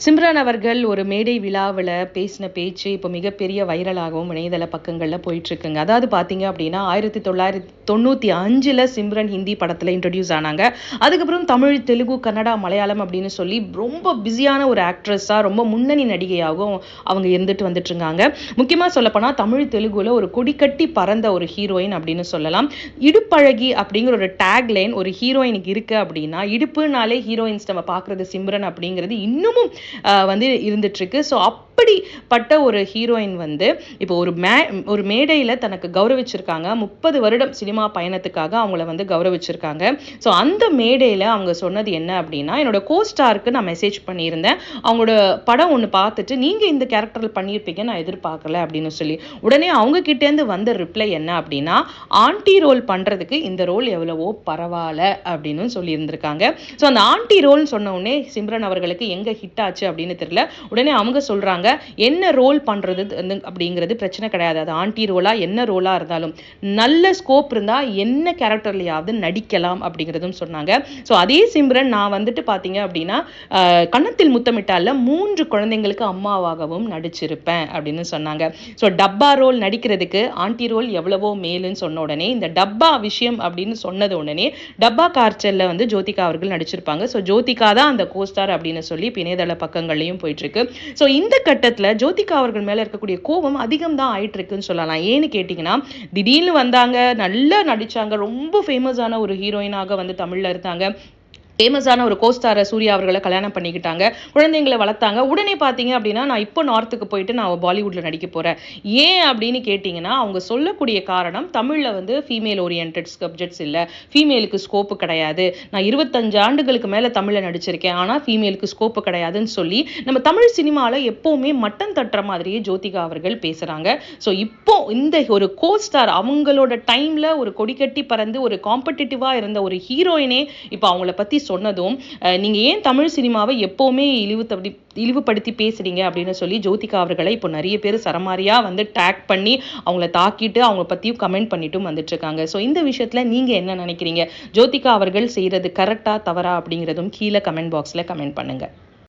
சிம்ரன் அவர்கள் ஒரு மேடை விழாவில் பேசின பேச்சு இப்போ மிகப்பெரிய வைரலாகவும் இணையதள பக்கங்களில் போயிட்டு இருக்குங்க. அதாவது பார்த்தீங்க அப்படின்னா 1995 சிம்ரன் ஹிந்தி படத்தில் இன்ட்ரடியூஸ் ஆனாங்க. அதுக்கப்புறம் தமிழ், தெலுங்கு, கன்னடா, மலையாளம் அப்படின்னு சொல்லி ரொம்ப பிஸியான ஒரு ஆக்ட்ரஸாக ரொம்ப முன்னணி நடிகையாகவும் அவங்க இருந்துட்டு வந்துட்டு இருக்காங்க. முக்கியமாக சொல்லப்போனால் தமிழ், தெலுங்குல ஒரு கொடிக்கட்டி பறந்த ஒரு ஹீரோயின் அப்படின்னு சொல்லலாம். இடுப்பழகி அப்படிங்கிற ஒரு டேக்லைன் ஒரு ஹீரோயினுக்கு இருக்கு அப்படின்னா, இடுப்புனாலே ஹீரோயின்ஸ் நம்ம பார்க்குறது சிம்ரன் அப்படிங்கிறது இன்னமும் வந்து இருந்துட்டு இருக்கு. ஸோ அப்படிப்பட்ட ஒரு ஹீரோயின் வந்து இப்போ ஒரு மேடையில் தனக்கு கௌரவிச்சிருக்காங்க. 30 வருடம் சினிமா பயணத்துக்காக அவங்கள வந்து கௌரவிச்சிருக்காங்க. ஸோ அந்த மேடையில் அவங்க சொன்னது என்ன அப்படின்னா, என்னோட கோஸ்டாருக்கு நான் மெசேஜ் பண்ணியிருந்தேன். அவங்களோட படம் ஒன்று பார்த்துட்டு நீங்கள் இந்த கேரக்டரில் பண்ணியிருப்பீங்க, நான் எதிர்பார்க்கல அப்படின்னு சொல்லி. உடனே அவங்க கிட்டேருந்து வந்த ரிப்ளை என்ன அப்படின்னா, ஆன்டி ரோல் பண்ணுறதுக்கு இந்த ரோல் எவ்வளவோ பரவாயில்ல அப்படின்னு சொல்லியிருந்திருக்காங்க. ஸோ அந்த ஆன்டி ரோல்னு சொன்ன உடனே சிம்ரன் அவர்களுக்கு எங்கே ஹிட் ஆச்சு அப்படின்னு தெரியல. உடனே அவங்க சொல்றாங்க, என்ன ரோல் பண்றது அப்படிங்கிறது பிரச்சனை கிடையாது. அது ஆன்டி ரோலா என்ன ரோலா இருந்தாலும் நல்ல ஸ்கோப் இருந்தா என்ன கேரக்டர்லயாவது நடிக்கலாம் அப்படிங்கிறதும் சொன்னாங்க. ஸோ அதே சிம்ரன் நான் வந்துட்டு பார்த்தீங்க அப்படின்னா கன்னத்தில் முத்தமிட்டால 3 குழந்தைங்களுக்கு அம்மாவாகவும் நடிச்சிருப்பேன் அப்படின்னு சொன்னாங்க. ஸோ டப்பா ரோல் நடிக்கிறதுக்கு ஆன்டி ரோல் எவ்வளவோ மேலுன்னு சொன்ன உடனே இந்த டப்பா விஷயம் அப்படின்னு சொன்னது உடனே டப்பா கார்ச்சல்ல வந்து ஜோதிகா அவர்கள் நடிச்சிருப்பாங்க. ஸோ ஜோதிகா தான் அந்த கோஸ்டார் அப்படின்னு சொல்லி இணையதள பக்கங்கள்லையும் போயிட்டு இருக்கு. ஸோ இந்த கட்டத்தில் ஜோதிகா அவர்கள் மேல இருக்கக்கூடிய கோபம் அதிகம் தான் ஆயிட்டு இருக்குன்னு சொல்லலாம். ஏன்னு கேட்டீங்கன்னா, திடீர்னு வந்தாங்க, நல்லா நடிச்சாங்க, ரொம்ப ஃபேமஸான ஒரு ஹீரோயினாக வந்து தமிழ்ல இருந்தாங்க. ஃபேமஸான ஒரு கோஸ்டார சூர்யா அவர்களை கல்யாணம் பண்ணிக்கிட்டாங்க, குழந்தைங்களை வளர்த்தாங்க. உடனே பார்த்தீங்க அப்படின்னா, நான் இப்போ நார்த்துக்கு போயிட்டு நான் பாலிவுட்ல நடிக்க போறேன். ஏன் அப்படின்னு கேட்டிங்கன்னா, அவங்க சொல்லக்கூடிய காரணம் தமிழ்ல வந்து ஃபீமேல் ஓரியன்டட் சப்ஜெக்ட்ஸ் இல்லை, ஃபீமேலுக்கு ஸ்கோப்பு கிடையாது, நான் 25 ஆண்டுகளுக்கு மேலே தமிழில் நடிச்சிருக்கேன், ஆனால் ஃபீமேலுக்கு ஸ்கோப்பு கிடையாதுன்னு சொல்லி நம்ம தமிழ் சினிமாவில் எப்போவுமே மட்டம் தட்டுற மாதிரியே ஜோதிகா அவர்கள் பேசுகிறாங்க. ஸோ இப்போ இந்த ஒரு கோஸ்டார் அவங்களோட டைமில் ஒரு கொடிக்கட்டி பறந்து ஒரு காம்படிட்டிவாக இருந்த ஒரு ஹீரோயினே இப்போ அவங்கள பற்றி சொன்னதும், நீங்க ஏன் தமிழ் சினிமாவை எப்பவுமே இழிவுபடுத்தி பேசுறீங்க அப்படின்னு சொல்லி ஜோதிகா அவர்களை இப்போ நிறைய பேர் சரமாரியா வந்து டேக் பண்ணி அவங்கள தாக்கிட்டு அவங்க பத்தியும் கமெண்ட் பண்ணிட்டும் வந்துட்டு இருக்காங்க. ஸோ இந்த விஷயத்துல நீங்க என்ன நினைக்கிறீங்க? ஜோதிகா அவர்கள் செய்யறது கரெக்டா தவறா அப்படிங்கிறதும் கீழே கமெண்ட் பாக்ஸ்ல கமெண்ட் பண்ணுங்க.